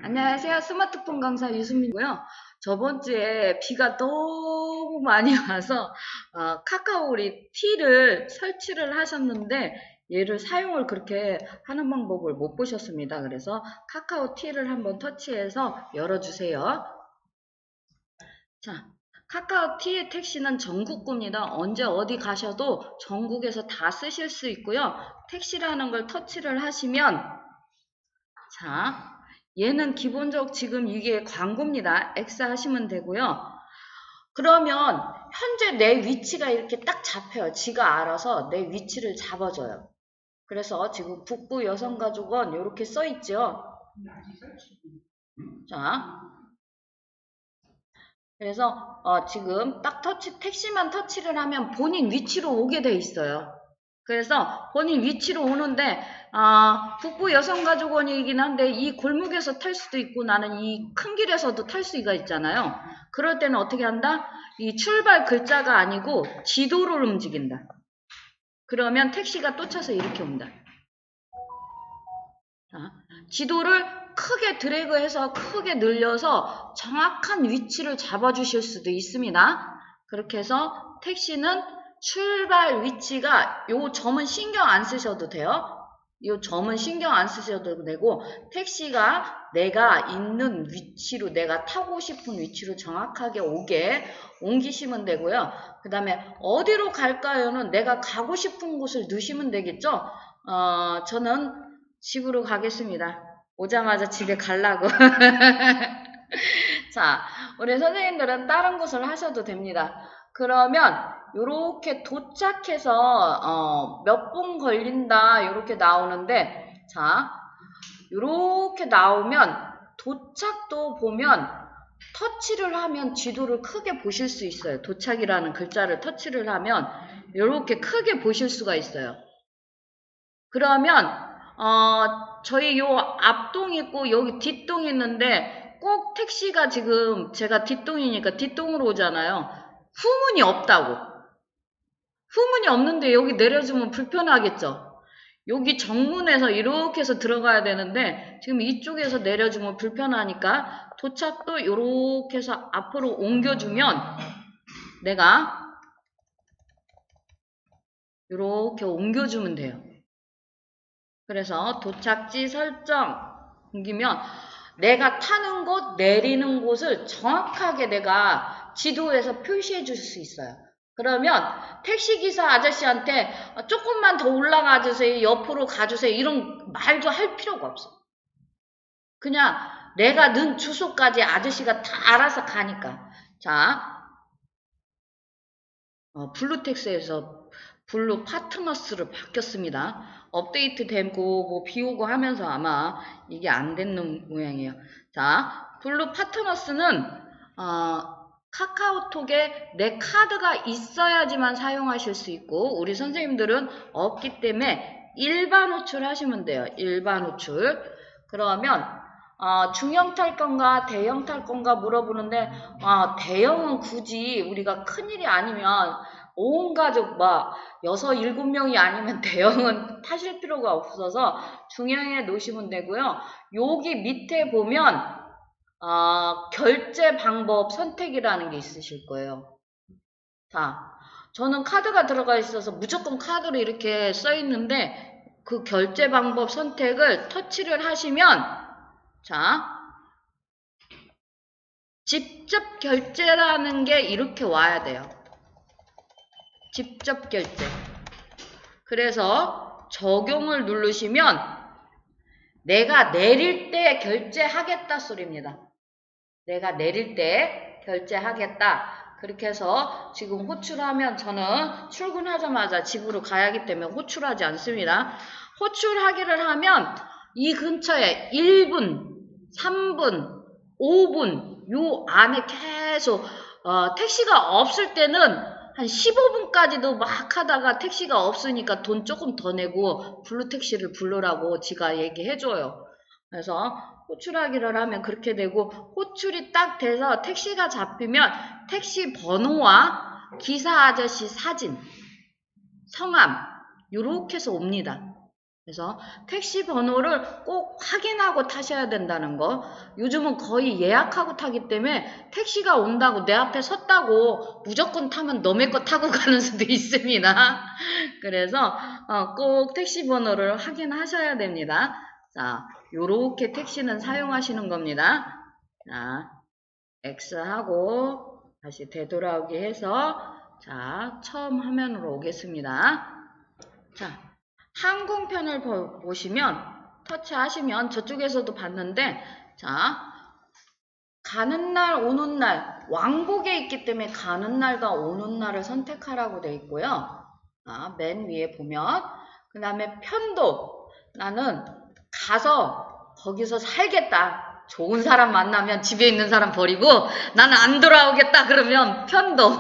안녕하세요. 스마트폰 강사 유수민이고요. 저번 주에 비가 너무 많이 와서 카카오리 T를 설치를 하셨는데 얘를 사용을 그렇게 하는 방법을 못 보셨습니다. 그래서 카카오 T를 한번 터치해서 열어주세요. 자, 카카오 T의 택시는 전국구입니다. 언제 어디 가셔도 전국에서 다 쓰실 수 있고요. 택시라는 걸 터치를 하시면 자, 얘는 기본적 지금 이게 광고입니다. X 하시면 되고요. 그러면 현재 내 위치가 이렇게 딱 잡혀요. 지가 알아서 내 위치를 잡아줘요. 그래서 지금 북부 여성가족원 이렇게 써 있죠. 자, 그래서 지금 딱 택시만 터치를 하면 본인 위치로 오게 돼 있어요. 그래서 본인 위치로 오는데 북부 여성가족원이긴 한데 이 골목에서 탈 수도 있고 나는 이 큰 길에서도 탈 수가 있잖아요. 그럴 때는 어떻게 한다? 이 출발 글자가 아니고 지도를 움직인다. 그러면 택시가 또 차서 이렇게 온다. 지도를 크게 드래그해서 크게 늘려서 정확한 위치를 잡아주실 수도 있습니다. 그렇게 해서 택시는 출발 위치가 요 점은 신경 안 쓰셔도 돼요. 요 점은 신경 안 쓰셔도 되고 택시가 내가 있는 위치로 내가 타고 싶은 위치로 정확하게 오게 옮기시면 되고요. 그 다음에 어디로 갈까요는 내가 가고 싶은 곳을 넣으시면 되겠죠. 저는 집으로 가겠습니다. 오자마자 집에 가려고. 자, 우리 선생님들은 다른 곳을 하셔도 됩니다. 그러면 요렇게 도착해서 몇 분 걸린다 요렇게 나오는데 자, 요렇게 나오면 도착도 보면 터치를 하면 지도를 크게 보실 수 있어요. 도착이라는 글자를 터치를 하면 요렇게 크게 보실 수가 있어요. 그러면 저희 요 앞동 있고 여기 뒷동 있는데 꼭 택시가 지금 제가 뒷동이니까 뒷동으로 오잖아요. 후문이 없다고. 후문이 없는데 여기 내려주면 불편하겠죠. 여기 정문에서 이렇게 해서 들어가야 되는데 지금 이쪽에서 내려주면 불편하니까 도착도 이렇게 해서 앞으로 옮겨주면 내가 이렇게 옮겨주면 돼요. 그래서 도착지 설정 옮기면 내가 타는 곳, 내리는 곳을 정확하게 내가 지도에서 표시해 줄 수 있어요. 그러면 택시기사 아저씨한테 조금만 더 올라가 주세요. 옆으로 가주세요. 이런 말도 할 필요가 없어. 그냥 내가 넣은 주소까지 아저씨가 다 알아서 가니까. 자, 블루텍스에서 블루 파트너스로 바뀌었습니다. 업데이트 되고 뭐 비오고 하면서 아마 이게 안 됐는 모양이에요. 자, 블루 파트너스는 카카오톡에 내 카드가 있어야지만 사용하실 수 있고 우리 선생님들은 없기 때문에 일반 호출 하시면 돼요. 일반 호출. 그러면 중형 탈 건가 대형 탈 건가 물어보는데 대형은 굳이 우리가 큰일이 아니면 온 가족 막 6, 7명이 아니면 대형은 타실 필요가 없어서 중형에 놓으시면 되고요. 여기 밑에 보면 결제 방법 선택이라는 게 있으실 거예요. 자, 저는 카드가 들어가 있어서 무조건 카드로 이렇게 써 있는데 그 결제 방법 선택을 터치를 하시면 자, 직접 결제라는 게 이렇게 와야 돼요. 직접 결제. 그래서 적용을 누르시면 내가 내릴 때 결제하겠다 소리입니다. 내가 내릴 때 결제하겠다. 그렇게 해서 지금 호출하면 저는 출근하자마자 집으로 가야 하기 때문에 호출하지 않습니다. 호출하기를 하면 이 근처에 1분, 3분, 5분 요 안에 계속 택시가 없을 때는 한 15분까지도 막 하다가 택시가 없으니까 돈 조금 더 내고 블루택시를 부르라고 지가 얘기해줘요. 그래서 호출하기를 하면 그렇게 되고 호출이 딱 돼서 택시가 잡히면 택시 번호와 기사 아저씨 사진, 성함 요렇게 해서 옵니다. 그래서 택시 번호를 꼭 확인하고 타셔야 된다는 거. 요즘은 거의 예약하고 타기 때문에 택시가 온다고 내 앞에 섰다고 무조건 타면 너네 거 타고 가는 수도 있습니다. 그래서 꼭 택시 번호를 확인하셔야 됩니다. 자, 요렇게 택시는 사용하시는 겁니다. 자, X하고 다시 되돌아오기 해서 자, 처음 화면으로 오겠습니다. 자, 항공편을 보시면 터치하시면 저쪽에서도 봤는데 자, 가는 날 오는 날 왕복에 있기 때문에 가는 날과 오는 날을 선택하라고 되어 있고요. 자, 맨 위에 보면 그 다음에 편도 나는 가서 거기서 살겠다. 좋은 사람 만나면 집에 있는 사람 버리고 나는 안 돌아오겠다 그러면 편도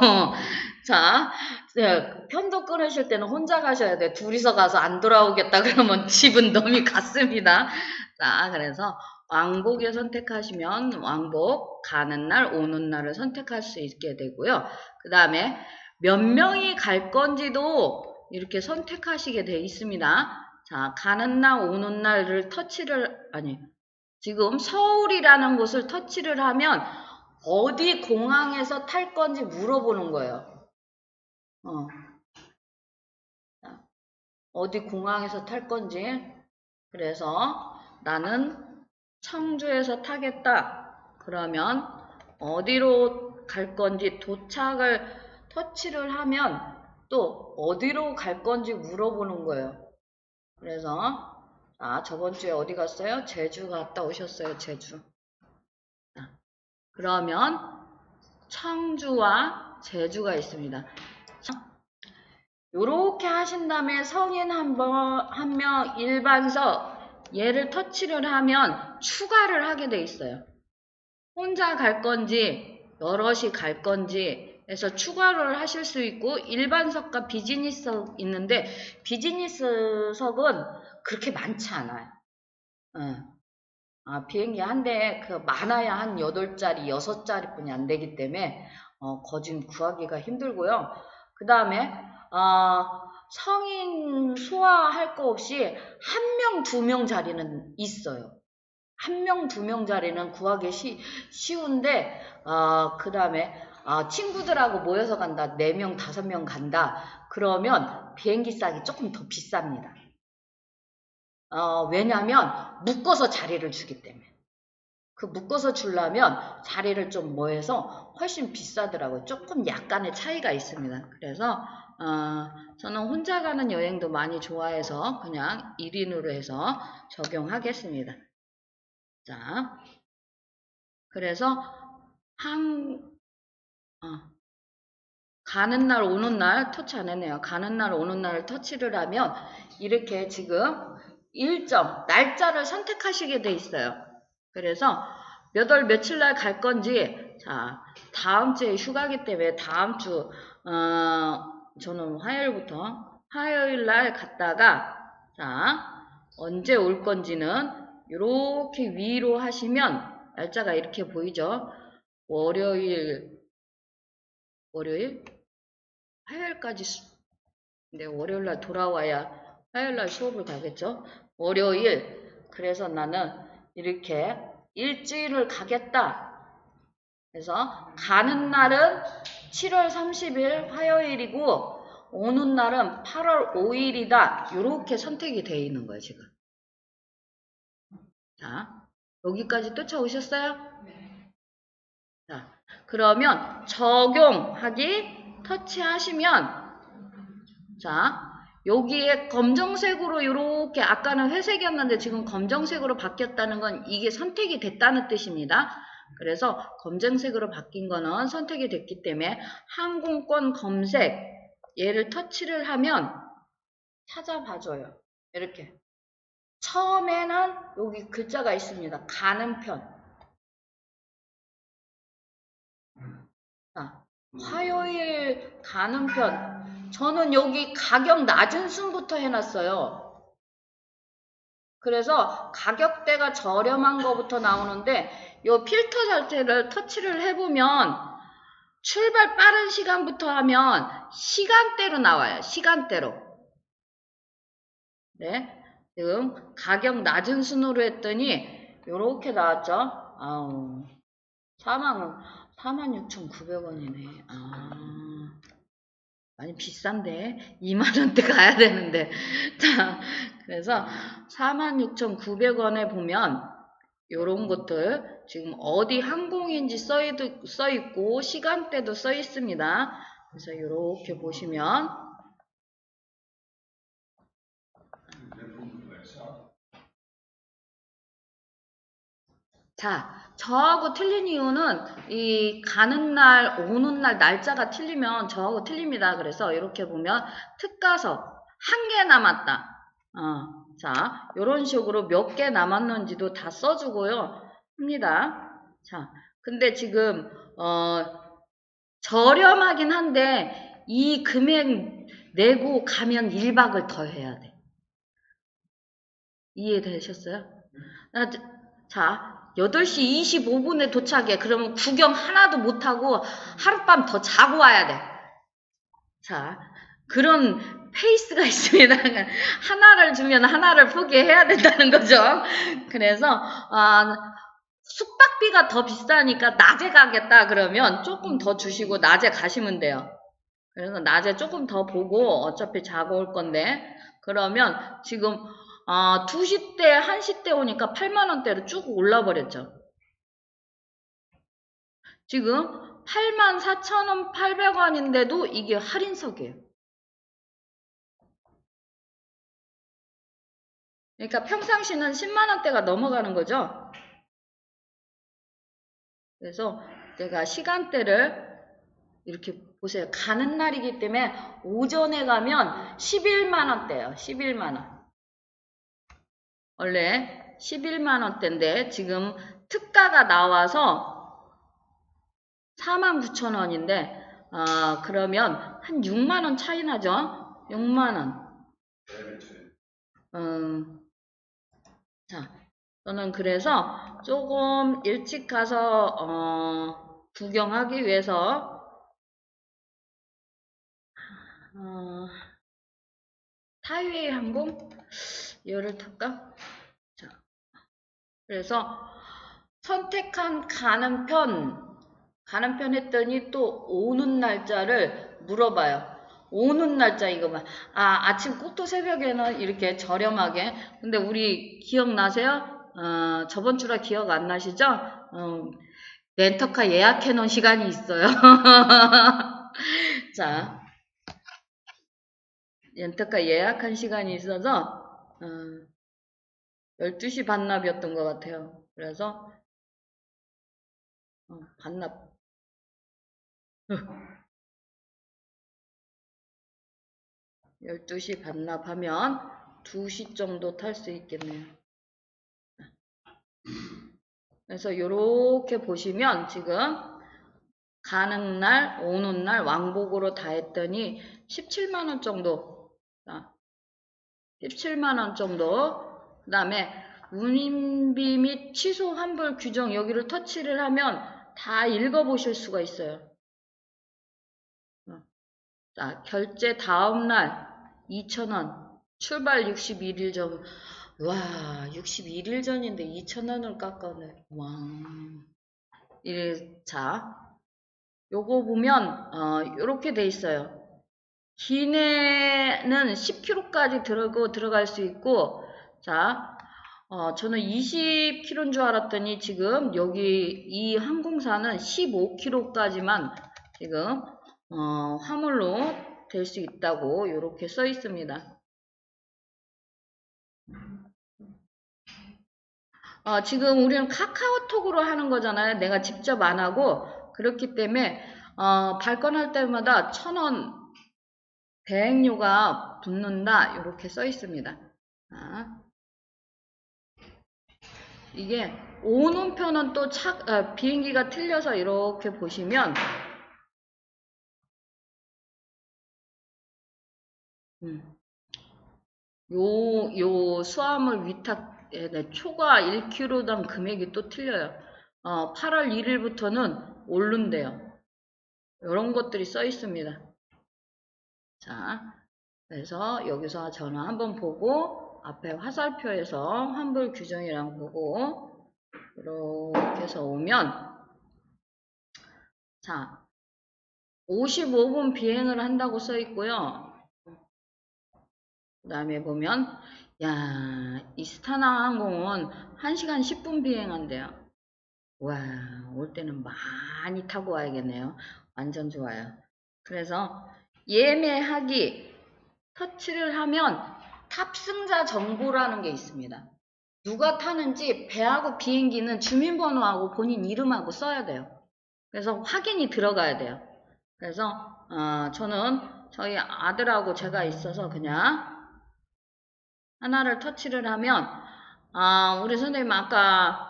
자, 네, 편도 끊으실 때는 혼자 가셔야 돼. 둘이서 가서 안 돌아오겠다 그러면 집은 너무 갔습니다. 자, 그래서 왕복에 선택하시면 왕복, 가는 날, 오는 날을 선택할 수 있게 되고요. 그 다음에 몇 명이 갈 건지도 이렇게 선택하시게 돼 있습니다. 자, 가는 날, 오는 날을 지금 서울이라는 곳을 터치를 하면 어디 공항에서 탈 건지 물어보는 거예요. 어디 공항에서 탈 건지. 그래서 나는 청주에서 타겠다. 그러면 어디로 갈 건지 도착을 터치를 하면 또 어디로 갈 건지 물어보는 거예요. 그래서 저번 주에 어디 갔어요? 제주 갔다 오셨어요. 제주. 그러면 청주와 제주가 있습니다. 요렇게 하신 다음에 성인 한 명 일반석 얘를 터치를 하면 추가를 하게 돼 있어요. 혼자 갈 건지 여럿이 갈 건지 해서 추가를 하실 수 있고 일반석과 비즈니스석 있는데 비즈니스석은 그렇게 많지 않아요. 비행기 한 대에 많아야 한 8자리, 6자리 뿐이 안 되기 때문에 거진 구하기가 힘들고요. 그 다음에 성인 소화할 거 없이 1명, 2명 자리는 있어요. 1명, 2명 자리는 구하기 쉬운데 그 다음에 친구들하고 모여서 간다. 4명, 5명 간다. 그러면 비행기 싸기 조금 더 비쌉니다. 왜냐면 묶어서 자리를 주기 때문에. 그 묶어서 주려면 자리를 좀 모여서 훨씬 비싸더라고요. 조금 약간의 차이가 있습니다. 그래서 저는 혼자 가는 여행도 많이 좋아해서 그냥 1인으로 해서 적용하겠습니다. 자, 그래서 가는 날 오는 날 터치 안 했네요. 가는 날 오는 날 터치를 하면 이렇게 지금 일정, 날짜를 선택하시게 돼 있어요. 그래서 몇 월 며칠 날 갈 건지 자 다음 주에 휴가기 때문에 다음 주 저는 화요일 날 갔다가 자 언제 올 건지는 이렇게 위로 하시면 날짜가 이렇게 보이죠. 월요일 화요일까지 근데 월요일 날 돌아와야 화요일 날 수업을 가겠죠. 월요일 그래서 나는 이렇게 일주일을 가겠다. 그래서 가는 날은 7월 30일 화요일이고 오는 날은 8월 5일이다. 이렇게 선택이 되어 있는 거예요, 지금. 자, 여기까지 쫓아오셨어요? 자, 그러면 적용하기 터치하시면 자, 여기에 검정색으로 이렇게 아까는 회색이었는데 지금 검정색으로 바뀌었다는 건 이게 선택이 됐다는 뜻입니다. 그래서 검정색으로 바뀐 거는 선택이 됐기 때문에 항공권 검색 얘를 터치를 하면 찾아봐줘요. 이렇게 처음에는 여기 글자가 있습니다. 가는 편. 자, 화요일 가는 편. 저는 여기 가격 낮은 순부터 해놨어요. 그래서 가격대가 저렴한 거부터 나오는데 이 필터 자체를 터치를 해보면 출발 빠른 시간부터 하면 시간대로 나와요. 시간대로. 네. 지금 가격 낮은 순으로 했더니 요렇게 나왔죠. 아우 46,900원이네. 많이 비싼데 2만원대 가야 되는데. 자, 그래서 46,900원에 보면 요런 것들 지금 어디 항공인지 써있고 시간대도 써있습니다. 그래서 요렇게 보시면 자, 저하고 틀린 이유는 이 가는 날, 오는 날 날짜가 틀리면 저하고 틀립니다. 그래서 이렇게 보면 특가서 한 개 남았다. 자, 이런 식으로 몇 개 남았는지도 다 써주고요. 합니다. 자, 근데 지금 저렴하긴 한데 이 금액 내고 가면 1박을 더 해야 돼. 이해되셨어요? 자, 8시 25분에 도착해. 그러면 구경 하나도 못하고 하룻밤 더 자고 와야 돼. 자, 그런 페이스가 있습니다. 하나를 주면 하나를 포기해야 된다는 거죠. 그래서 숙박비가 더 비싸니까 낮에 가겠다 그러면 조금 더 주시고 낮에 가시면 돼요. 그래서 낮에 조금 더 보고 어차피 자고 올 건데 그러면 지금 2시 때, 1시 때 오니까 8만원대로 쭉 올라버렸죠. 지금 84,800원인데도 이게 할인석이에요. 그러니까 평상시는 10만원대가 넘어가는 거죠. 그래서 내가 시간대를 이렇게 보세요. 가는 날이기 때문에 오전에 가면 11만원대예요. 11만원. 원래 11만원대인데 지금 특가가 나와서 49,000원인데 그러면 한 6만원 차이 나죠? 6만원. 자, 저는 그래서 조금 일찍 가서 구경하기 위해서 타이웨이 항공 이거를 탈까? 자, 그래서 선택한 가는 편 했더니 또 오는 날짜를 물어봐요. 오는 날짜 이거만. 아침 꼭두 새벽에는 이렇게 저렴하게. 근데 우리 기억나세요? 저번 주라 기억 안 나시죠? 렌터카 예약해 놓은 시간이 있어요. 자, 렌터카 예약한 시간이 있어서 12시 반납이었던 것 같아요. 그래서 반납 12시 반납하면 2시 정도 탈 수 있겠네요. 그래서 요렇게 보시면 지금 가는 날, 오는 날 왕복으로 다 했더니 17만원 정도. 17만원 정도. 그 다음에 운임비 및 취소 환불 규정 여기를 터치를 하면 다 읽어보실 수가 있어요. 자, 결제 다음날 2,000원, 출발 61일 전. 와, 61일 전인데 2,000원을 깎아내. 와. 자, 요거 보면, 요렇게 돼 있어요. 기내는 10km까지 들어갈 수 있고, 자, 저는 20km인 줄 알았더니 지금 여기 이 항공사는 15km까지만 지금, 화물로 될 수 있다고 이렇게 써 있습니다. 지금 우리는 카카오톡으로 하는 거잖아요. 내가 직접 안 하고. 그렇기 때문에, 발권할 때마다 1,000원 대행료가 붙는다. 이렇게 써 있습니다. 이게 오는 편은 또 비행기가 틀려서 이렇게 보시면, 요 수화물 위탁, 초과 1kg당 금액이 또 틀려요. 8월 1일부터는 오른대요. 이런 것들이 써 있습니다. 자, 그래서 여기서 전화 한번 보고 앞에 화살표에서 환불 규정이랑 보고 이렇게 해서 오면 자 55분 비행을 한다고 써 있고요. 그 다음에 보면 야 이스타나 항공은 1시간 10분 비행한대요. 와 올 때는 많이 타고 와야겠네요. 완전 좋아요. 그래서 예매하기 터치를 하면 탑승자 정보라는 게 있습니다. 누가 타는지 배하고 비행기는 주민번호하고 본인 이름하고 써야 돼요. 그래서 확인이 들어가야 돼요. 그래서 저는 저희 아들하고 제가 있어서 그냥 하나를 터치를 하면 우리 선생님 아까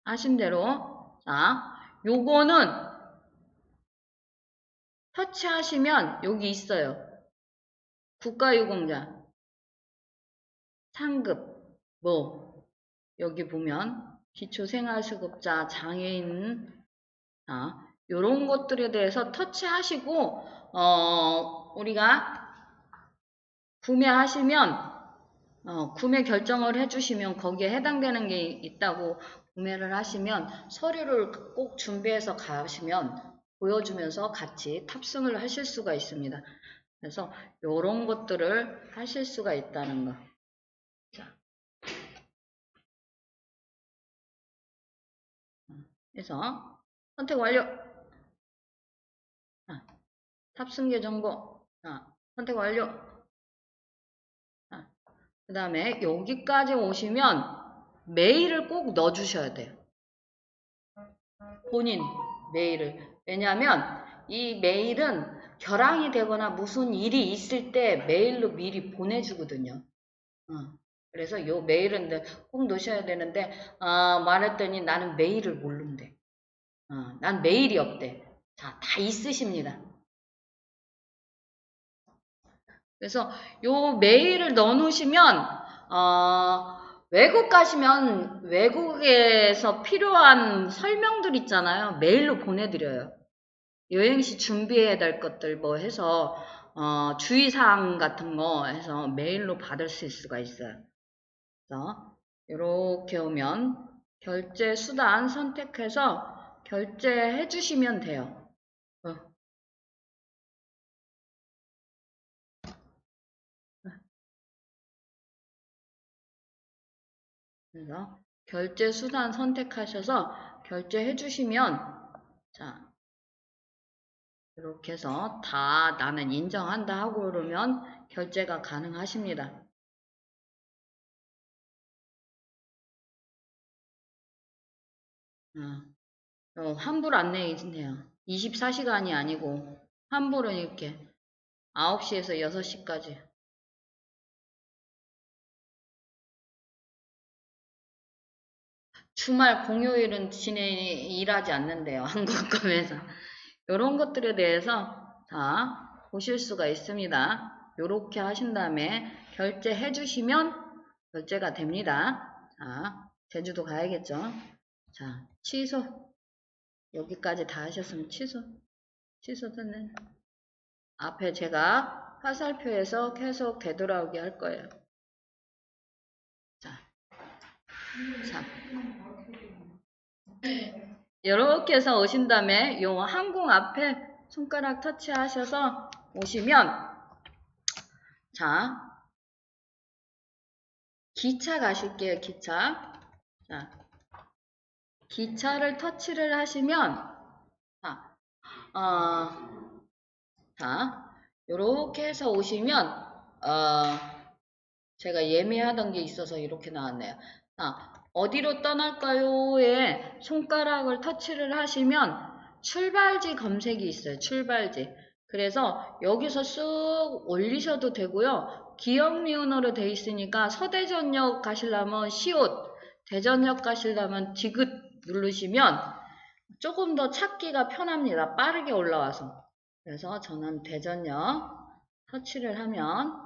하신 대로 자 요거는 터치하시면 여기 있어요. 국가유공자 상급 뭐 여기 보면 기초생활수급자 장애인 요런 것들에 대해서 터치하시고 우리가 구매하시면 구매 결정을 해주시면 거기에 해당되는 게 있다고 구매를 하시면 서류를 꼭 준비해서 가시면 보여주면서 같이 탑승을 하실 수가 있습니다. 그래서 요런 것들을 하실 수가 있다는 거. 자. 그래서 선택 완료. 탑승계 정보. 선택 완료. 그 다음에 여기까지 오시면 메일을 꼭 넣어주셔야 돼요. 본인 메일을. 왜냐하면 이 메일은 결항이 되거나 무슨 일이 있을 때 메일로 미리 보내주거든요. 그래서 요 메일은 꼭 넣으셔야 되는데 말했더니 나는 메일을 모른대. 난 메일이 없대. 자, 다 있으십니다. 그래서 요 메일을 넣어 놓으시면 외국 가시면 외국에서 필요한 설명들 있잖아요. 메일로 보내드려요. 여행시 준비해야 될 것들 뭐 해서 주의사항 같은 거 해서 메일로 받을 수가 있어요. 그래서 이렇게 오면 결제 수단 선택해서 결제해 주시면 돼요. 그래서 결제 수단 선택하셔서 결제해 주시면 자 이렇게 해서 다 나는 인정한다 하고 그러면 결제가 가능하십니다. 환불 안내 있네요. 24시간이 아니고 환불은 이렇게 9시에서 6시까지. 주말 공휴일은 일하지 않는데요. 항공권에서. 이런 것들에 대해서 다 보실 수가 있습니다. 이렇게 하신 다음에 결제해 주시면 결제가 됩니다. 자, 제주도 가야겠죠. 자, 취소. 여기까지 다 하셨으면 취소 됐네. 앞에 제가 화살표에서 계속 되돌아오게 할 거예요. 자. 이렇게 해서 오신 다음에 요 항공 앞에 손가락 터치하셔서 오시면 자 기차 가실게요. 기차. 자, 기차를 터치를 하시면 자 요렇게 해서 오시면 제가 예매하던 게 있어서 이렇게 나왔네요. 어디로 떠날까요?에 손가락을 터치를 하시면 출발지 검색이 있어요. 출발지. 그래서 여기서 쑥 올리셔도 되고요. 기역미운으로 돼 있으니까 서대전역 가시려면 시옷, 대전역 가시려면 디귿 누르시면 조금 더 찾기가 편합니다. 빠르게 올라와서. 그래서 저는 대전역 터치를 하면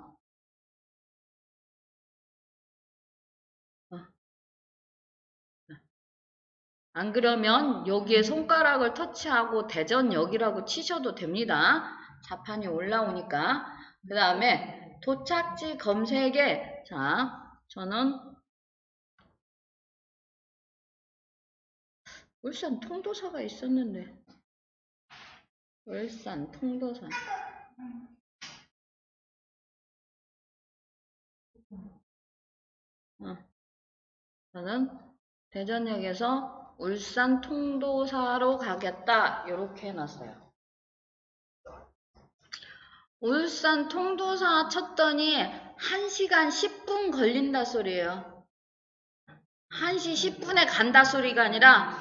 안 그러면 여기에 손가락을 터치하고 대전역이라고 치셔도 됩니다. 자판이 올라오니까. 그 다음에 도착지 검색에, 자, 저는 울산 통도사가 있었는데, 울산 통도사. 저는 대전역에서 울산 통도사로 가겠다. 이렇게 해놨어요. 울산 통도사 쳤더니 1시간 10분 걸린다 소리예요. 1시 10분에 간다 소리가 아니라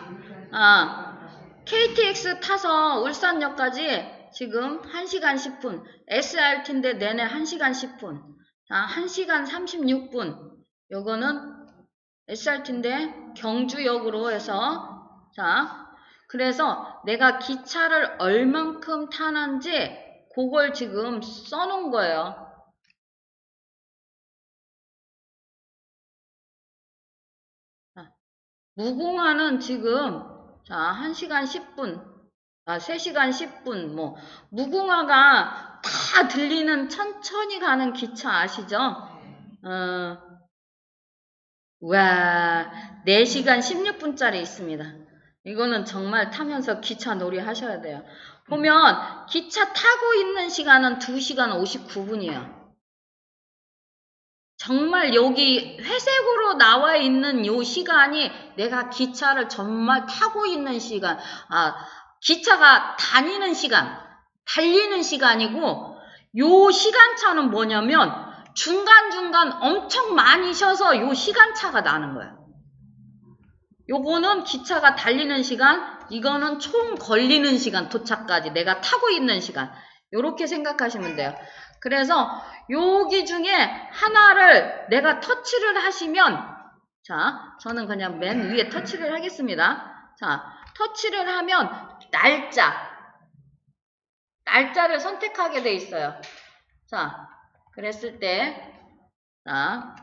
KTX 타서 울산역까지 지금 1시간 10분, SRT인데 내내 1시간 10분, 1시간 36분. 요거는 SRT인데 경주역으로 해서, 자, 그래서 내가 기차를 얼만큼 타는지 그걸 지금 써놓은 거예요. 무궁화는 지금, 자, 1시간 10분, 3시간 10분, 무궁화가 다 들리는 천천히 가는 기차 아시죠? 와, 4시간 16분짜리 있습니다. 이거는 정말 타면서 기차 놀이 하셔야 돼요. 보면 기차 타고 있는 시간은 2시간 59분이에요. 정말 여기 회색으로 나와 있는 요 시간이 내가 기차를 정말 타고 있는 시간, 기차가 다니는 시간, 달리는 시간이고, 요 시간차는 뭐냐면 중간중간 엄청 많이 쉬어서 요 시간차가 나는 거예요. 요거는 기차가 달리는 시간, 이거는 총 걸리는 시간, 도착까지 내가 타고 있는 시간. 요렇게 생각하시면 돼요. 그래서 여기 중에 하나를 내가 터치를 하시면, 자, 저는 그냥 맨 위에 터치를 하겠습니다. 자, 터치를 하면 날짜를 선택하게 돼 있어요. 자, 그랬을 때, 자,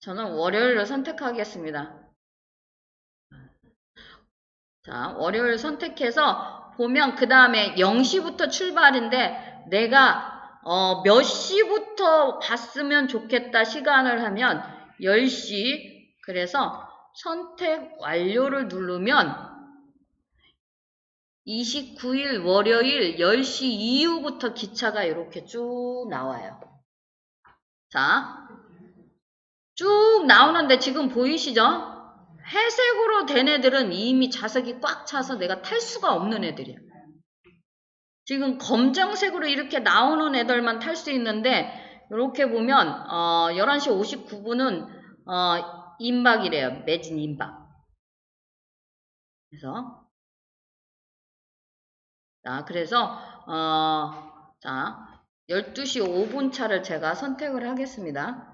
저는 월요일을 선택하겠습니다. 자, 월요일 선택해서 보면 그 다음에 0시부터 출발인데 내가 몇 시부터 봤으면 좋겠다 시간을 하면 10시. 그래서 선택 완료를 누르면 29일 월요일 10시 이후부터 기차가 이렇게 쭉 나와요. 자, 쭉 나오는데 지금 보이시죠? 회색으로 된 애들은 이미 좌석이 꽉 차서 내가 탈 수가 없는 애들이야. 지금 검정색으로 이렇게 나오는 애들만 탈 수 있는데, 이렇게 보면 11시 59분은 임박이래요. 매진 임박. 그래서 자, 12시 5분 차를 제가 선택을 하겠습니다.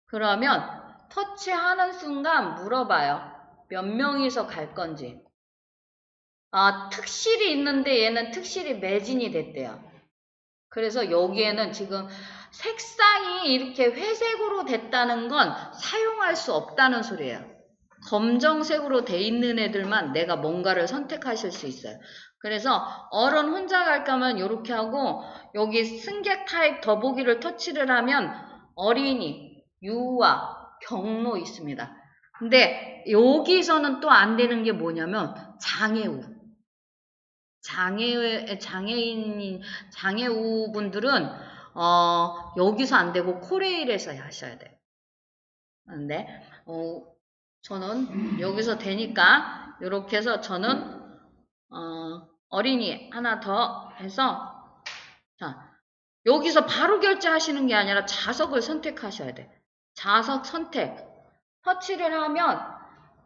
그러면 터치하는 순간 물어봐요. 몇 명이서 갈 건지. 특실이 있는데 얘는 특실이 매진이 됐대요. 그래서 여기에는 지금 색상이 이렇게 회색으로 됐다는 건 사용할 수 없다는 소리예요. 검정색으로 돼 있는 애들만 내가 뭔가를 선택하실 수 있어요. 그래서 어른 혼자 갈까 하면 이렇게 하고 여기 승객 타입 더보기를 터치를 하면 어린이, 유아, 경로 있습니다. 근데 여기서는 또 안 되는 게 뭐냐면 장애우 분들은 여기서 안 되고 코레일에서 하셔야 돼요. 근데 저는 여기서 되니까 이렇게 해서 저는 어린이 하나 더 해서, 자, 여기서 바로 결제하시는 게 아니라 좌석을 선택하셔야 돼. 좌석 선택 터치를 하면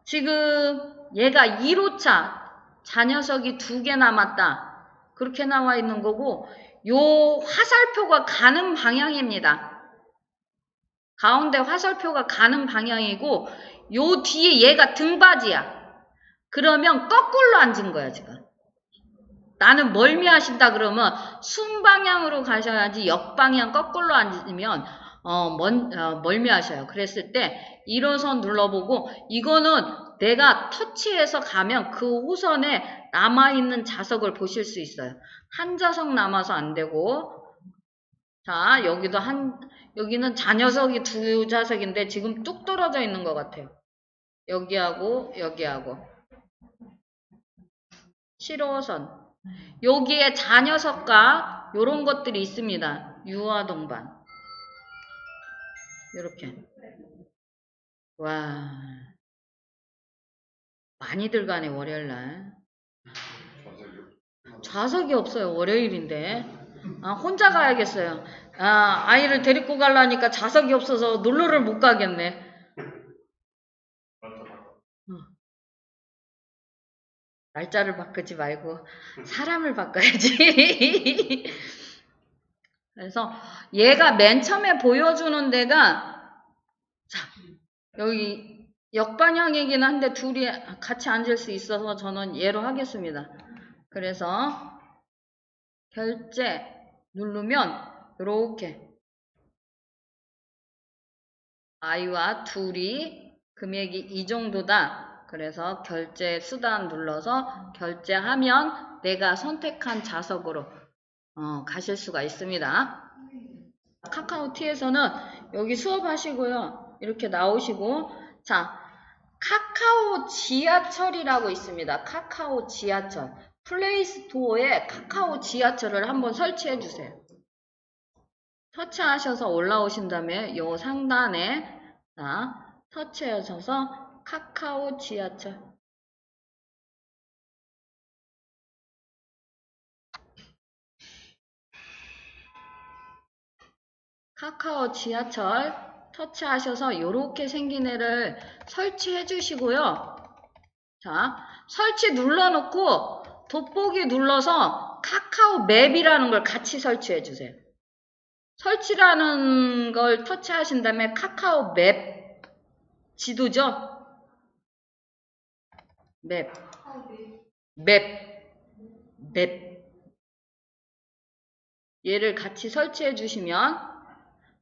지금 얘가 1호차 좌녀석이 2개 남았다 그렇게 나와 있는 거고, 요 화살표가 가는 방향입니다. 가운데 화살표가 가는 방향이고 요 뒤에 얘가 등받이야. 그러면 거꾸로 앉은 거야. 지금 나는 멀미하신다 그러면 순방향으로 가셔야지 역방향 거꾸로 앉으면 멀미하셔요. 그랬을 때 1호선 눌러보고, 이거는 내가 터치해서 가면 그 호선에 남아있는 좌석을 보실 수 있어요. 한 좌석 남아서 안 되고 자, 여기는 자녀석이 두 좌석인데 지금 뚝 떨어져 있는 것 같아요. 여기하고 여기하고. 실호선. 여기에 자녀석과 요런 것들이 있습니다. 유아 동반. 요렇게. 와. 많이들 가네, 월요일날. 좌석이 없어요, 월요일인데. 아, 혼자 가야겠어요. 아, 아이를 데리고 가려니까 좌석이 없어서 놀러를 못 가겠네. 날짜를 바꾸지 말고 사람을 바꿔야지. 그래서 얘가 맨 처음에 보여주는 데가, 자, 여기 역방향이긴 한데 둘이 같이 앉을 수 있어서 저는 얘로 하겠습니다. 그래서 결제 누르면 이렇게 아이와 둘이 금액이 이 정도다. 그래서 결제 수단 눌러서 결제하면 내가 선택한 좌석으로 가실 수가 있습니다. 카카오티에서는 여기 수업하시고요. 이렇게 나오시고, 자, 카카오 지하철이라고 있습니다. 카카오 지하철. 플레이스토어에 카카오 지하철을 한번 설치해 주세요. 터치하셔서 올라오신 다음에 요 상단에, 자, 터치하셔서 카카오 지하철. 카카오 지하철 터치하셔서 이렇게 생긴 애를 설치해 주시고요. 자, 설치 눌러놓고 돋보기 눌러서 카카오 맵이라는 걸 같이 설치해 주세요. 설치라는 걸 터치하신 다음에 카카오 맵, 지도죠? 맵, 맵. 얘를 같이 설치해 주시면,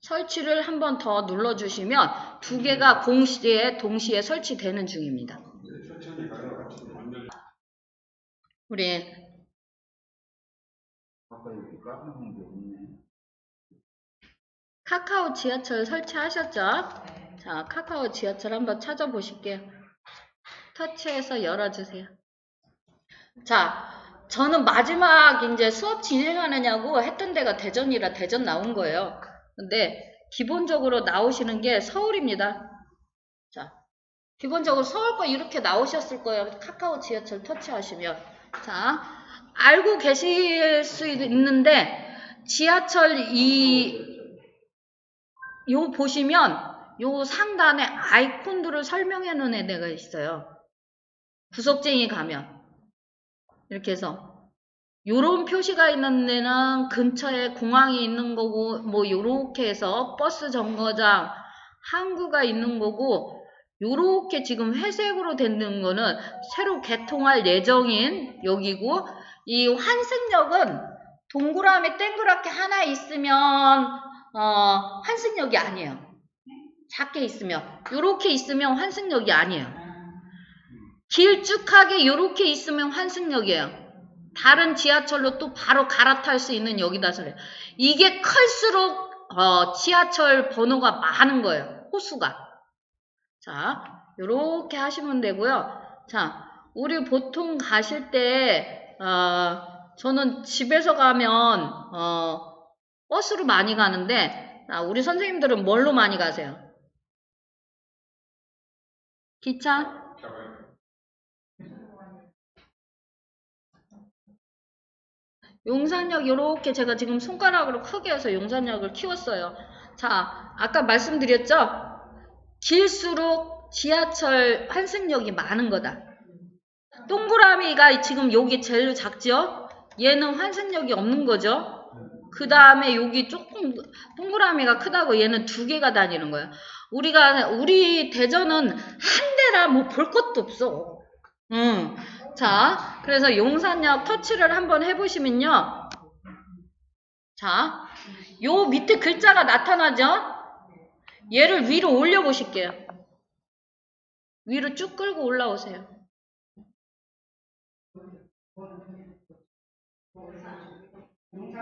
설치를 한 번 더 눌러주시면 두 개가 동시에 설치되는 중입니다. 우리 카카오 지하철 설치하셨죠? 자, 카카오 지하철 한번 찾아보실게요. 터치해서 열어주세요. 자, 저는 마지막 이제 수업 진행하느냐고 했던 데가 대전이라 대전 나온 거예요. 근데 기본적으로 나오시는 게 서울입니다. 자, 기본적으로 서울 거 이렇게 나오셨을 거예요. 카카오 지하철 터치하시면. 자, 알고 계실 수 있는데 지하철 요 보시면 요 상단에 아이콘들을 설명해 놓은 데가 있어요. 구석쟁이 가면 이렇게 해서 요런 표시가 있는 데는 근처에 공항이 있는 거고, 뭐 요렇게 해서 버스 정거장 항구가 있는 거고, 요렇게 지금 회색으로 되는 거는 새로 개통할 예정인 여기고, 이 환승역은 동그라미 땡그랗게 하나 있으면 환승역이 아니에요. 작게 있으면, 요렇게 있으면 환승역이 아니에요. 길쭉하게 요렇게 있으면 환승역이에요. 다른 지하철로 또 바로 갈아탈 수 있는 역이다 소리예요. 이게 클수록 지하철 번호가 많은 거예요. 호수가. 자, 요렇게 하시면 되고요. 자, 우리 보통 가실 때 저는 집에서 가면 버스로 많이 가는데, 우리 선생님들은 뭘로 많이 가세요? 기차? 용산역 요렇게 제가 지금 손가락으로 크게 해서 용산역을 키웠어요. 자, 아까 말씀드렸죠? 길수록 지하철 환승역이 많은 거다. 동그라미가 지금 여기 제일 작죠? 얘는 환승역이 없는 거죠? 그 다음에 여기 조금 동그라미가 크다고 얘는 두 개가 다니는 거예요. 우리 대전은 한 대라 뭐 볼 것도 없어. 자, 그래서 용산역 터치를 한번 해보시면요. 자, 요 밑에 글자가 나타나죠? 얘를 위로 올려보실게요. 위로 쭉 끌고 올라오세요.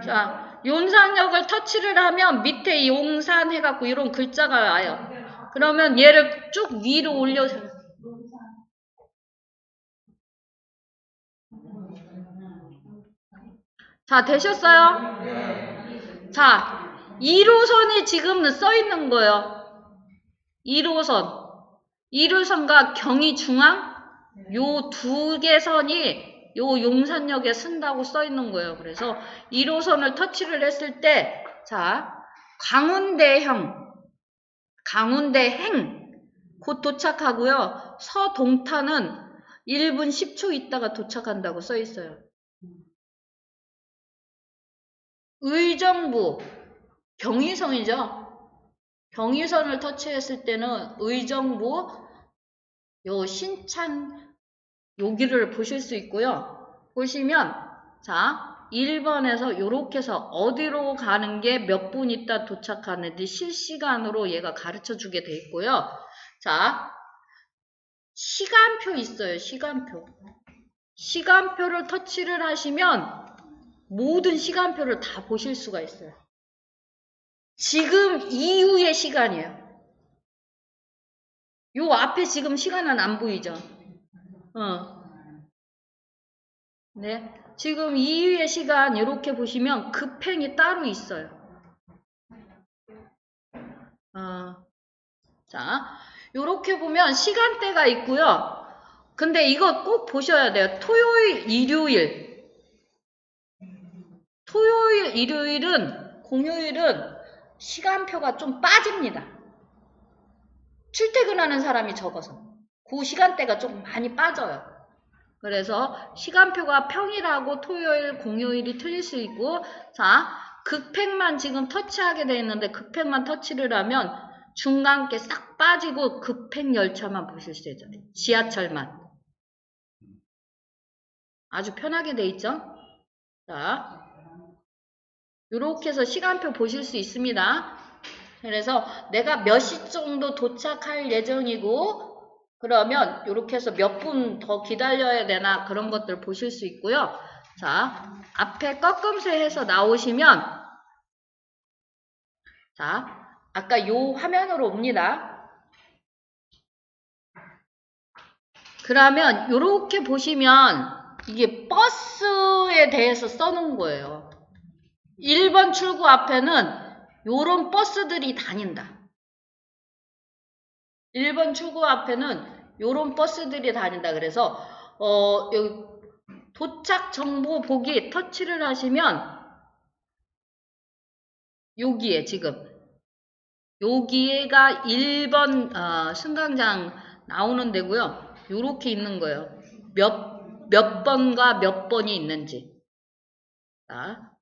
자, 용산역을 터치를 하면 밑에 용산 해갖고 이런 글자가 와요. 그러면 얘를 쭉 위로 올려서 자, 되셨어요? 자, 1호선이 지금 써 있는 거예요. 1호선. 1호선과 경의중앙 요 두 개 선이 요 용산역에 쓴다고 써 있는 거예요. 그래서 1호선을 터치를 했을 때, 자, 강운대행 곧 도착하고요. 서동탄은 1분 10초 있다가 도착한다고 써 있어요. 의정부, 경의선이죠. 경의선을 터치했을 때는 의정부, 요 신찬, 여기를 보실 수 있고요. 보시면, 자, 1번에서 요렇게 해서 어디로 가는 게 몇 분 있다 도착하는지 실시간으로 얘가 가르쳐 주게 돼 있고요. 자, 시간표 있어요, 시간표. 시간표를 터치를 하시면 모든 시간표를 다 보실 수가 있어요. 지금 이후의 시간이에요. 요 앞에 지금 시간은 안 보이죠? 네. 지금 이후의 시간 이렇게 보시면 급행이 따로 있어요. 자, 요렇게 보면 시간대가 있고요. 근데 이거 꼭 보셔야 돼요. 토요일, 일요일은, 공휴일은 시간표가 좀 빠집니다. 출퇴근하는 사람이 적어서. 그 시간대가 좀 많이 빠져요. 그래서 시간표가 평일하고 토요일, 공휴일이 틀릴 수 있고, 자, 급행만 지금 터치하게 되어 있는데 급행만 터치를 하면 중간께 싹 빠지고 급행 열차만 보실 수 있죠. 지하철만. 아주 편하게 돼 있죠? 자, 요렇게 해서 시간표 보실 수 있습니다. 그래서 내가 몇 시 정도 도착할 예정이고, 그러면 이렇게 해서 몇 분 더 기다려야 되나 그런 것들 보실 수 있고요. 자, 앞에 꺾음새 해서 나오시면, 자, 아까 요 화면으로 옵니다. 그러면 이렇게 보시면 이게 버스에 대해서 써놓은 거예요. 1번 출구 앞에는 요런 버스들이 다닌다. 1번 출구 앞에는 요런 버스들이 다닌다. 그래서 여기 도착 정보 보기 터치를 하시면 여기에 지금 여기가 1번 승강장 나오는 데고요. 요렇게 있는 거예요. 몇 번과 몇 번이 있는지. 자,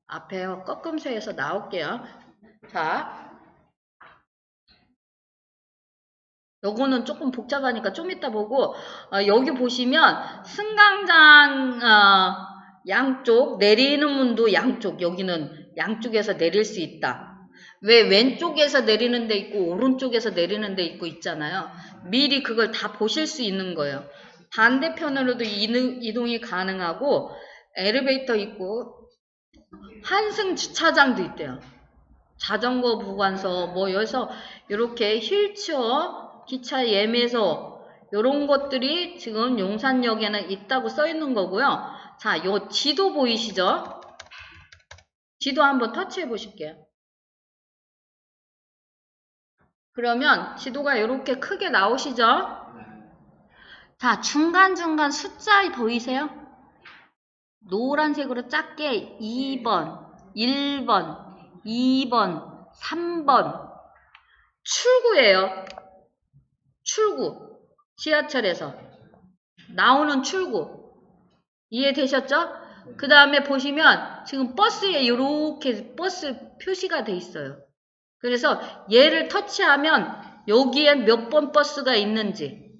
앞에 꺾음새에서 나올게요. 자, 요거는 조금 복잡하니까 좀 이따 보고, 여기 보시면 승강장 양쪽 내리는 문도 양쪽, 여기는 양쪽에서 내릴 수 있다. 왜 왼쪽에서 내리는 데 있고 오른쪽에서 내리는 데 있고 있잖아요. 미리 그걸 다 보실 수 있는 거예요. 반대편으로도 이동이 가능하고 엘리베이터 있고 한승 주차장도 있대요. 자전거 보관소 뭐 여기서 이렇게 휠체어 기차 예매소 요런 것들이 지금 용산역에는 있다고 써 있는 거고요. 자, 요 지도 보이시죠? 지도 한번 터치해 보실게요. 그러면 지도가 이렇게 크게 나오시죠? 자, 중간중간 숫자 보이세요? 노란색으로 작게 2번, 1번, 2번, 3번 출구예요. 출구. 지하철에서 나오는 출구. 이해되셨죠? 그 다음에 보시면 지금 버스에 이렇게 버스 표시가 돼 있어요. 그래서 얘를 터치하면 여기엔 몇 번 버스가 있는지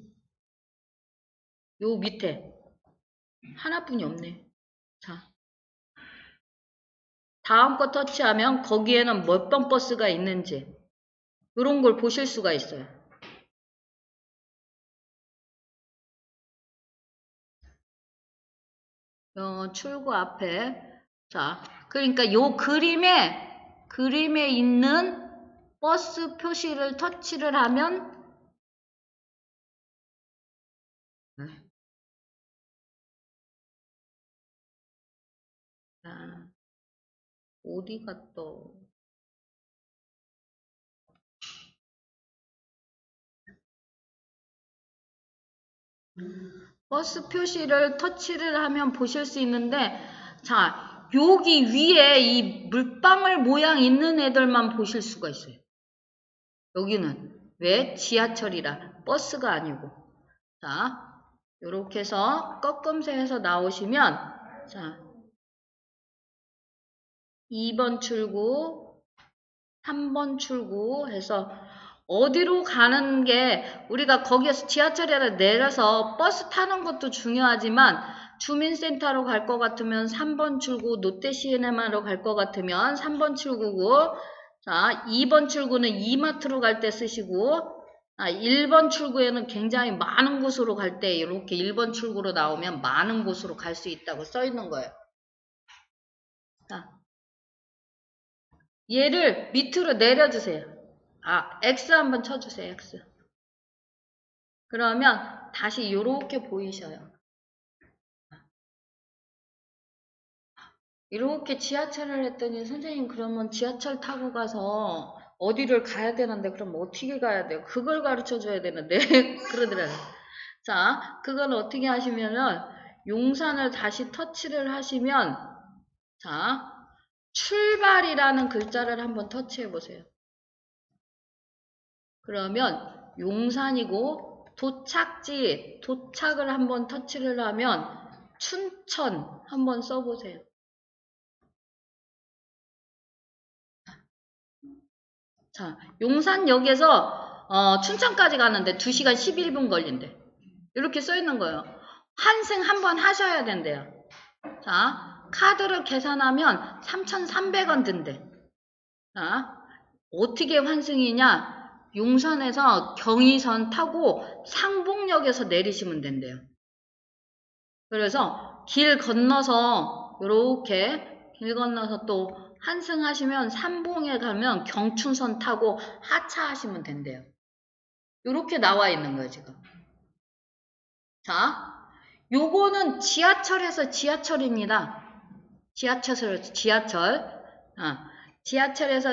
요 밑에 하나뿐이 없네. 자, 다음 거 터치하면 거기에는 몇 번 버스가 있는지 이런 걸 보실 수가 있어요. 출구 앞에. 자, 그러니까 요 그림에 있는 버스 표시를 터치를 하면 자, 어디가 또 버스 표시를 터치를 하면 보실 수 있는데, 자, 여기 위에 이 물방울 모양 있는 애들만 보실 수가 있어요. 여기는 왜? 지하철이라 버스가 아니고. 자, 요렇게 해서 꺾음새에서 나오시면, 자, 2번 출구, 3번 출구 해서 어디로 가는 게, 우리가 거기에서 지하철에 내려서 버스 타는 것도 중요하지만 주민센터로 갈 것 같으면 3번 출구, 롯데시네마로 갈 것 같으면 3번 출구고, 자, 2번 출구는 이마트로 갈 때 쓰시고, 1번 출구에는 굉장히 많은 곳으로 갈 때 이렇게 1번 출구로 나오면 많은 곳으로 갈 수 있다고 써 있는 거예요. 자, 얘를 밑으로 내려주세요. X 한번 쳐주세요. X. 그러면 다시 이렇게 보이셔요. 이렇게 지하철을 했더니 선생님 그러면 지하철 타고 가서 어디를 가야 되는데 그럼 어떻게 가야 돼요? 그걸 가르쳐 줘야 되는데 그러더라고요. 자, 그건 어떻게 하시면은 용산을 다시 터치를 하시면, 자, 출발이라는 글자를 한번 터치해 보세요. 그러면 용산이고 도착을 한번 터치를 하면 춘천 한번 써보세요. 자, 용산역에서 춘천까지 가는데 2시간 11분 걸린대. 이렇게 써 있는 거예요. 환승 한번 하셔야 된대요. 자, 카드를 계산하면 3,300원 든대. 자, 어떻게 환승이냐? 용산에서 경의선 타고 상봉역에서 내리시면 된대요. 그래서 길 건너서 이렇게 길 건너서 또 환승하시면 삼봉에 가면 경춘선 타고 하차하시면 된대요. 이렇게 나와 있는 거예요, 지금. 자, 요거는 지하철에서 지하철입니다. 지하철에서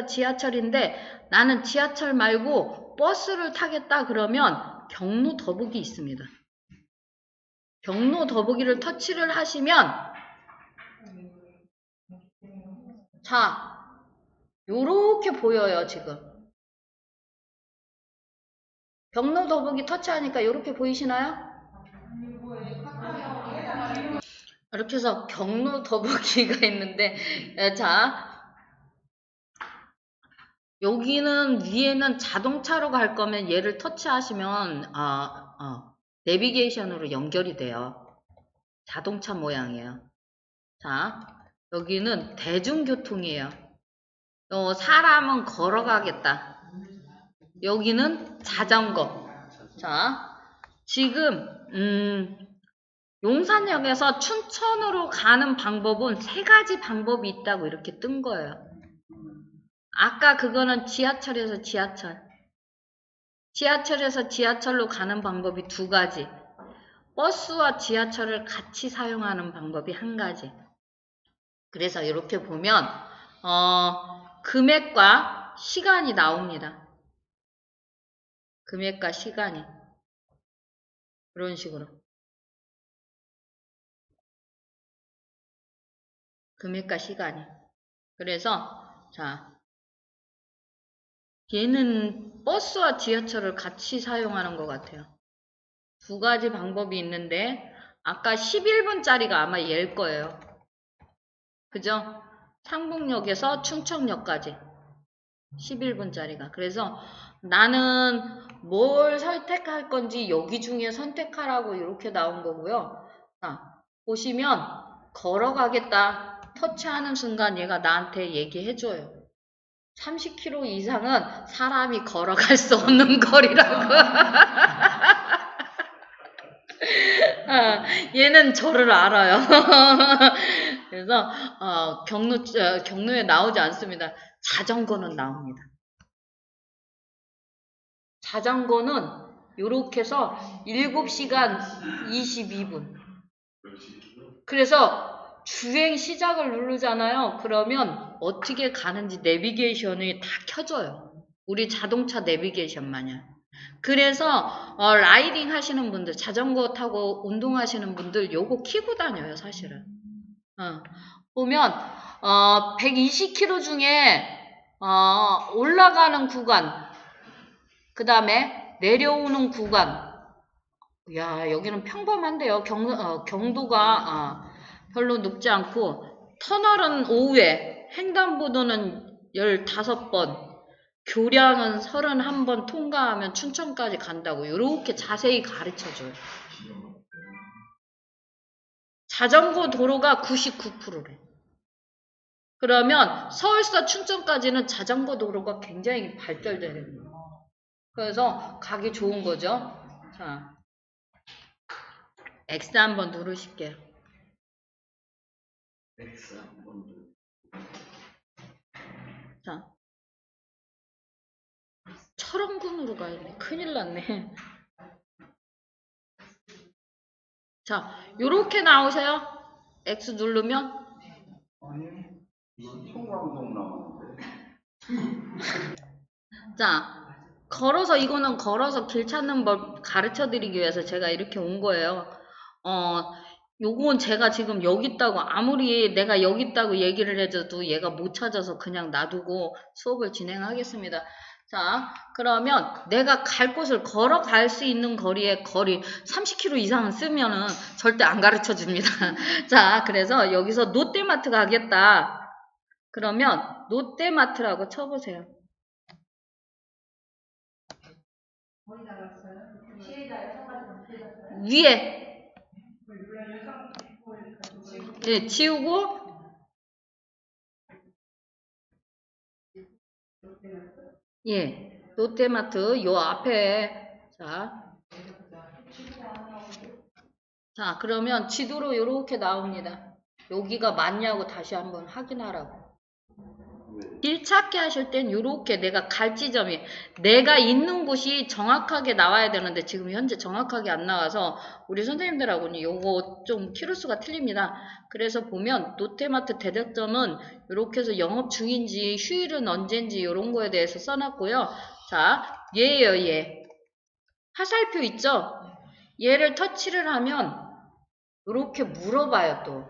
지하철인데 나는 지하철 말고 버스를 타겠다 그러면 경로 더보기 있습니다. 경로 더보기를 터치를 하시면, 자, 요렇게 보여요, 지금. 경로 더보기 터치하니까 요렇게 보이시나요? 이렇게 해서 경로 더보기가 있는데, 자, 여기는 위에는 자동차로 갈 거면 얘를 터치하시면 내비게이션으로 연결이 돼요. 자동차 모양이에요. 자, 여기는 대중교통이에요. 사람은 걸어가겠다. 여기는 자전거. 자, 지금 용산역에서 춘천으로 가는 방법은 3가지 방법이 있다고 이렇게 뜬 거예요. 아까 그거는 지하철에서 지하철로 가는 방법이 2가지. 버스와 지하철을 같이 사용하는 방법이 1가지. 그래서 이렇게 보면 금액과 시간이 나옵니다. 금액과 시간이 이런 식으로 금액과 시간이. 그래서 자, 얘는 버스와 지하철을 같이 사용하는 것 같아요. 2가지 방법이 있는데 아까 11분짜리가 아마 얘일 거예요. 그죠? 상봉역에서 충청역까지 11분짜리가. 그래서 나는 뭘 선택할 건지 여기 중에 선택하라고 이렇게 나온 거고요. 자, 보시면 걸어가겠다 터치하는 순간 얘가 나한테 얘기해줘요. 30km 이상은 사람이 걸어갈 수 없는 거리라고. 얘는 저를 알아요. 그래서 경로에 나오지 않습니다. 자전거는 나옵니다. 자전거는 요렇게 해서 7시간 22분. 그래서 주행 시작을 누르잖아요. 그러면 어떻게 가는지 내비게이션이 다 켜져요. 우리 자동차 내비게이션 마냥. 그래서 라이딩 하시는 분들, 자전거 타고 운동하시는 분들 요거 키고 다녀요, 사실은. 보면 120km 중에 올라가는 구간, 그 다음에 내려오는 구간. 야, 여기는 평범한데요. 경도가 별로 높지 않고, 터널은 5회, 횡단보도는 15번, 교량은 31번 통과하면 춘천까지 간다고 이렇게 자세히 가르쳐줘요. 자전거 도로가 99%래. 그러면 서울서 춘천까지는 자전거 도로가 굉장히 발달되는 거예요. 그래서 가기 좋은 거죠. 자, X 한번 누르실게요. X 한번 자, 철원군으로 가야돼. 큰일 났네. 자, 요렇게 나오세요. X 누르면. 청광동 나오는데. 자, 이거는 걸어서 길 찾는 법 가르쳐 드리기 위해서 제가 이렇게 온 거예요. 요건 제가 지금 여기 있다고, 아무리 내가 여기 있다고 얘기를 해줘도 얘가 못 찾아서 그냥 놔두고 수업을 진행하겠습니다. 자, 그러면 내가 갈 곳을 걸어갈 수 있는 거리 30km 이상은 쓰면은 절대 안 가르쳐 줍니다. 자, 그래서 여기서 롯데마트 가겠다. 그러면 롯데마트라고 쳐보세요. 위에. 네, 지우고. 예, 롯데마트 요 앞에. 자, 그러면 지도로 요렇게 나옵니다. 여기가 맞냐고 다시 한번 확인하라고. 길 찾기 하실 땐 요렇게 내가 갈 지점이, 내가 있는 곳이 정확하게 나와야 되는데 지금 현재 정확하게 안 나와서 우리 선생님들하고는 요거 좀 키로수가 틀립니다. 그래서 보면 롯데마트 대적점은 요렇게 해서 영업 중인지 휴일은 언제인지 요런 거에 대해서 써놨고요. 자, 얘예요, 얘. 화살표 있죠? 얘를 터치를 하면 요렇게 물어봐요, 또.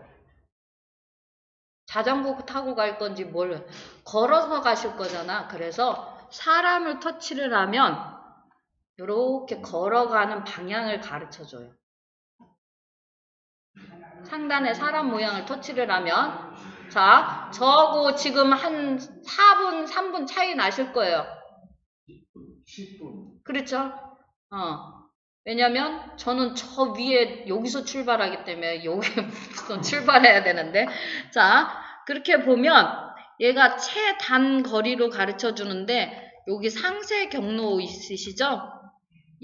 자전거 타고 갈 건지 뭘 걸어서 가실 거잖아. 그래서 사람을 터치를 하면 이렇게 걸어가는 방향을 가르쳐 줘요. 상단에 사람 모양을 터치를 하면, 자, 저하고 지금 한 4분, 3분 차이 나실 거예요. 10분. 그렇죠? 왜냐면 저는 저 위에 여기서 출발하기 때문에 여기부터 출발해야 되는데, 자, 그렇게 보면 얘가 최단 거리로 가르쳐 주는데 여기 상세 경로 있으시죠?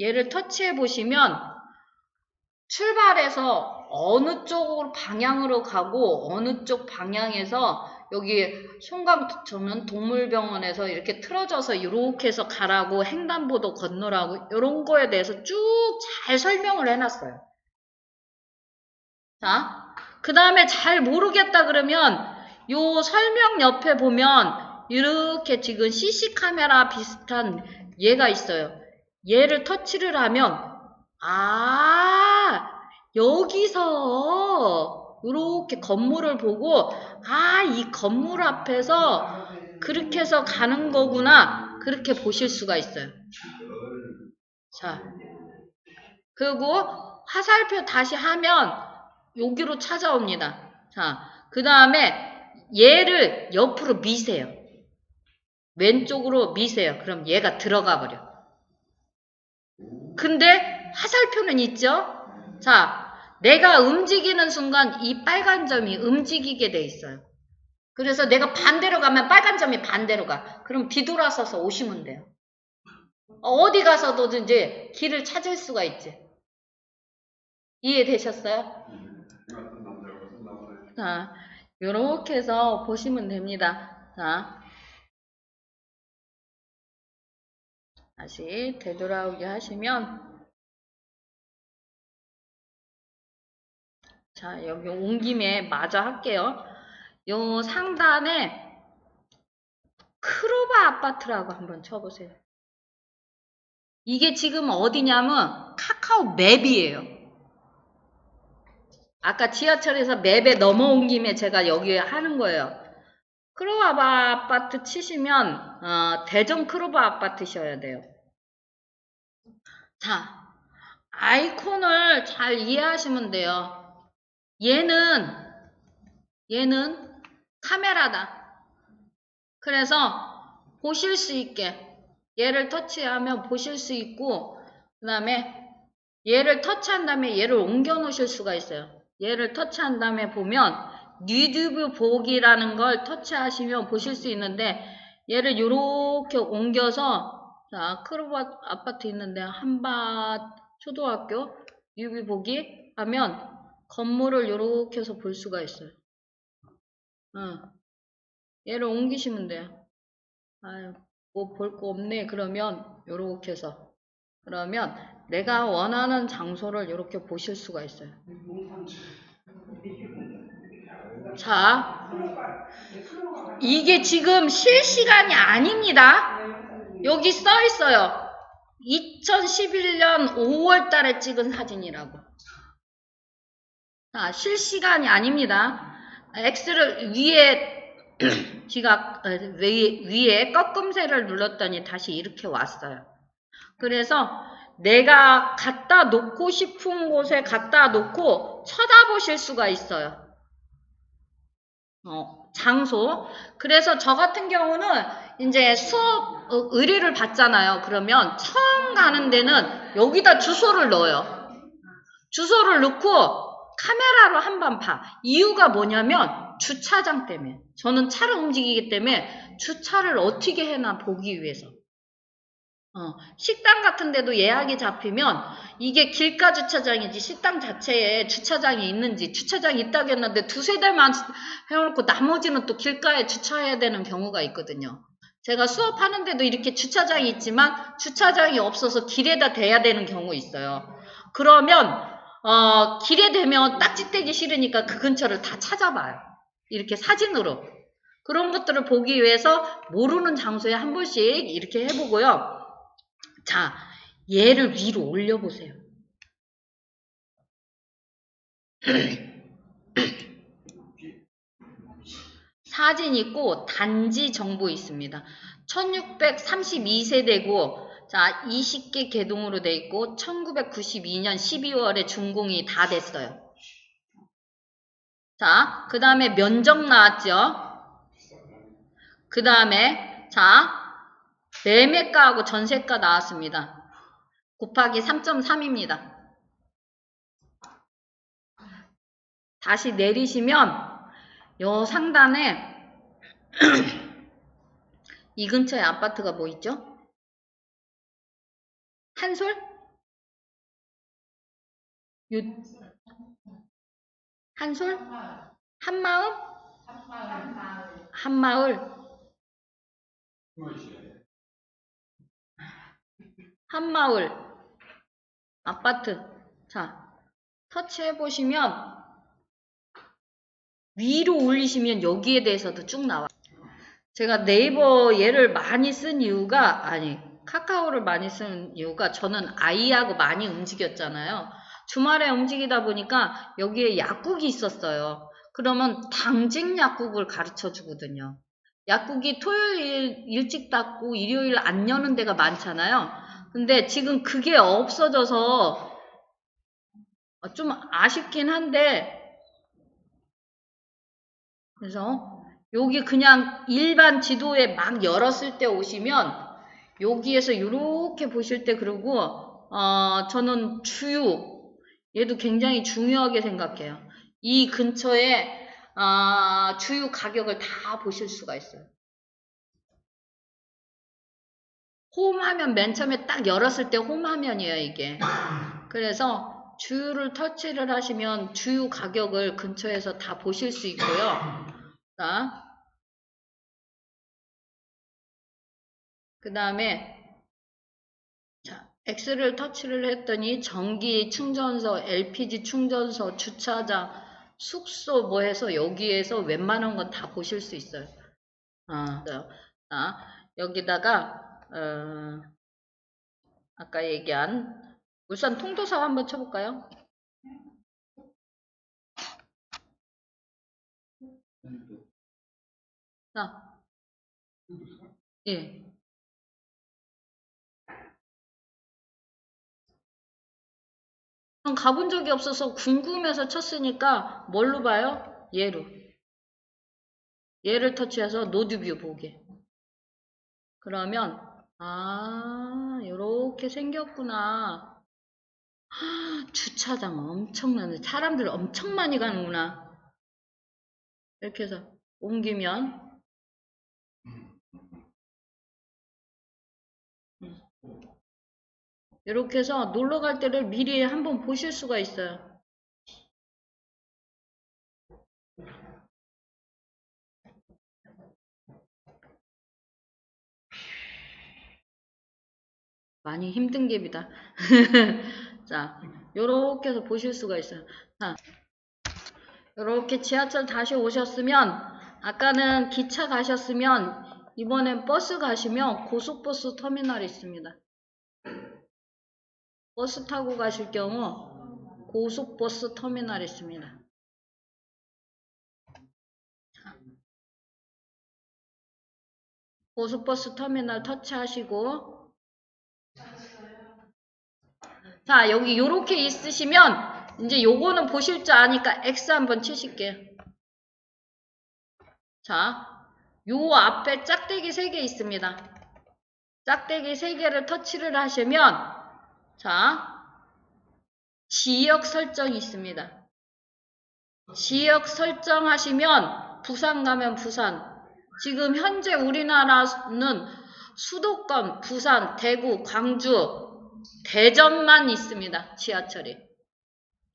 얘를 터치해 보시면 출발해서 어느 쪽으로 방향으로 가고 어느 쪽 방향에서 여기 송강저는 동물병원에서 이렇게 틀어져서 이렇게 해서 가라고, 횡단보도 건너라고, 이런 거에 대해서 쭉 잘 설명을 해놨어요. 자, 그 다음에 잘 모르겠다 그러면 요 설명 옆에 보면 이렇게 지금 CC 카메라 비슷한 얘가 있어요. 얘를 터치를 하면 여기서 이렇게 건물을 보고 이 건물 앞에서 그렇게 해서 가는 거구나, 그렇게 보실 수가 있어요. 자, 그리고 화살표 다시 하면 여기로 찾아옵니다. 자, 그 다음에 얘를 옆으로 미세요. 왼쪽으로 미세요. 그럼 얘가 들어가 버려. 근데 화살표는 있죠? 자, 내가 움직이는 순간 이 빨간 점이 움직이게 돼 있어요. 그래서 내가 반대로 가면 빨간 점이 반대로 가. 그럼 뒤돌아서서 오시면 돼요. 어디 가서도 이제 길을 찾을 수가 있지. 이해되셨어요? 자, 요렇게 해서 보시면 됩니다. 자, 다시 되돌아오게 하시면, 자, 여기 온 김에 마저 할게요. 요 상단에 크로바 아파트라고 한번 쳐보세요. 이게 지금 어디냐면 카카오 맵이에요. 아까 지하철에서 맵에 넘어온 김에 제가 여기 하는 거예요. 크로바 아파트 치시면 대전 크로바 아파트셔야 돼요. 자, 아이콘을 잘 이해하시면 돼요. 얘는 카메라다. 그래서 보실 수 있게 얘를 터치하면 보실 수 있고, 그 다음에 얘를 터치한 다음에 얘를 옮겨 놓으실 수가 있어요. 얘를 터치한 다음에 보면 유튜브 보기라는 걸 터치하시면 보실 수 있는데, 얘를 이렇게 옮겨서, 자, 크로바 아파트 있는데 한밭 초등학교 유튜브 보기 하면 건물을 이렇게 해서 볼 수가 있어요. 얘를 옮기시면 돼요. 아유, 뭐 볼 거 없네. 그러면 요렇게 해서, 그러면 내가 원하는 장소를 이렇게 보실 수가 있어요. 자, 이게 지금 실시간이 아닙니다. 여기 써 있어요. 2011년 5월 달에 찍은 사진이라고. 자, 실시간이 아닙니다. X를 위에 꺾음새를 눌렀더니 다시 이렇게 왔어요. 그래서 내가 갖다 놓고 싶은 곳에 갖다 놓고 쳐다보실 수가 있어요. 장소. 그래서 저 같은 경우는 이제 수업 의뢰를 받잖아요. 그러면 처음 가는 데는 여기다 주소를 넣어요. 주소를 넣고 카메라로 한번 봐. 이유가 뭐냐면 주차장 때문에. 저는 차를 움직이기 때문에 주차를 어떻게 해나 보기 위해서. 식당 같은 데도 예약이 잡히면 이게 길가 주차장이지 식당 자체에 주차장이 있는지, 주차장이 있다고 했는데 두세 대만 해놓고 나머지는 또 길가에 주차해야 되는 경우가 있거든요. 제가 수업하는데도 이렇게 주차장이 있지만 주차장이 없어서 길에다 대야 되는 경우 있어요. 그러면 길에 대면 딱지떼기 싫으니까 그 근처를 다 찾아봐요. 이렇게 사진으로. 그런 것들을 보기 위해서 모르는 장소에 한 번씩 이렇게 해보고요. 자, 얘를 위로 올려보세요. 사진 있고 단지 정보 있습니다. 1632세대고 자 20개 개동으로 돼 있고 1992년 12월에 준공이 다 됐어요. 자, 그 다음에 면적 나왔죠. 그 다음에 자 매매가하고 전세가 나왔습니다. 곱하기 3.3입니다. 다시 내리시면 요 상단에 이 근처에 아파트가 뭐 있죠? 한솔? 한솔? 한마을? 한마을? 한마을 아파트. 자, 터치해보시면 위로 올리시면 여기에 대해서도 쭉 나와요. 제가 네이버 얘를 많이 쓴 이유가, 카카오를 많이 쓴 이유가 저는 아이하고 많이 움직였잖아요. 주말에 움직이다 보니까 여기에 약국이 있었어요. 그러면 당직 약국을 가르쳐 주거든요. 약국이 토요일 일찍 닫고 일요일 안 여는 데가 많잖아요. 근데 지금 그게 없어져서 좀 아쉽긴 한데, 그래서 여기 그냥 일반 지도에 막 열었을 때 오시면 여기에서 이렇게 보실 때, 그리고 저는 얘도 굉장히 중요하게 생각해요. 이 근처에 주유 가격을 다 보실 수가 있어요. 홈 화면 맨 처음에 딱 열었을 때 홈 화면이에요, 이게. 그래서 주유를 터치를 하시면 주유 가격을 근처에서 다 보실 수 있고요. 자, 그 다음에 자, X를 터치를 했더니 전기 충전소, LPG 충전소, 주차장, 숙소 뭐 해서 여기에서 웬만한 건 다 보실 수 있어요. 여기다가 아까 얘기한 울산 통도사 한번 쳐볼까요? 자, 예. 가본 적이 없어서 궁금해서 쳤으니까 뭘로 봐요? 얘로. 얘를 터치해서 노드뷰 보게. 그러면 요렇게 생겼구나. 주차장 엄청나네. 사람들 엄청 많이 가는구나. 이렇게 해서 옮기면 이렇게 해서 놀러 갈 때를 미리 한번 보실 수가 있어요. 많이 힘든 갭이다. 자, 요렇게 해서 보실 수가 있어요. 자, 요렇게 지하철 다시 오셨으면, 아까는 기차 가셨으면, 이번엔 버스 가시면 고속버스 터미널이 있습니다. 버스 타고 가실 경우 고속버스 터미널이 있습니다. 고속버스 터미널 터치하시고, 자, 여기 요렇게 있으시면 이제 요거는 보실 줄 아니까 X 한번 치실게요. 자, 요 앞에 짝대기 3개 있습니다. 짝대기 3개를 터치를 하시면 자, 지역 설정이 있습니다. 지역 설정하시면 부산 가면 부산. 지금 현재 우리나라는 수도권, 부산, 대구, 광주, 대전만 있습니다. 지하철이.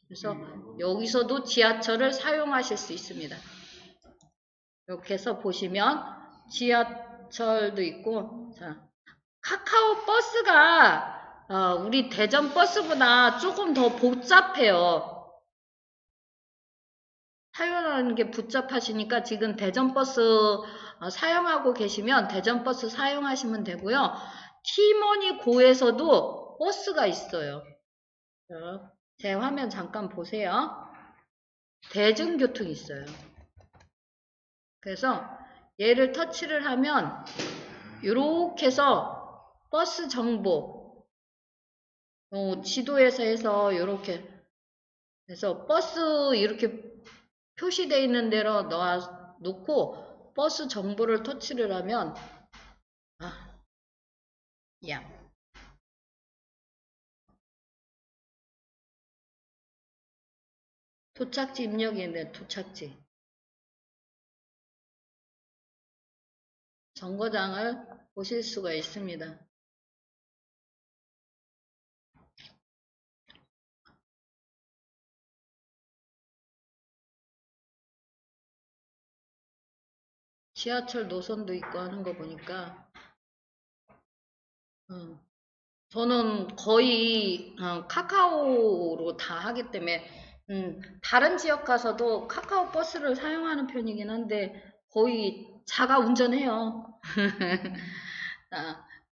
그래서 여기서도 지하철을 사용하실 수 있습니다. 이렇게 해서 보시면 지하철도 있고, 자, 카카오 버스가 우리 대전 버스보다 조금 더 복잡해요. 사용하는 게 복잡하시니까 지금 대전 버스 사용하고 계시면 대전 버스 사용하시면 되고요. 티머니 고에서도 버스가 있어요. 제 화면 잠깐 보세요. 대중교통이 있어요. 그래서 얘를 터치를 하면 이렇게 해서 버스 정보 지도에서 해서 이렇게 해서 버스 이렇게 표시되어 있는 데로 놓고 버스 정보를 터치를 하면 도착지 입력인데 도착지 정거장을 보실 수가 있습니다. 지하철 노선도 있고 하는 거 보니까 저는 거의 카카오로 다 하기 때문에 다른 지역 가서도 카카오 버스를 사용하는 편이긴 한데 거의 자가 운전해요.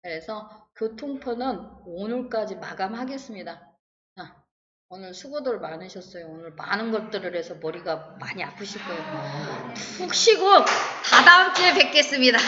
그래서 교통편은 오늘까지 마감하겠습니다. 오늘 수고들 많으셨어요. 오늘 많은 것들을 해서 머리가 많이 아프실 거예요. 푹 쉬고 다다음 주에 뵙겠습니다.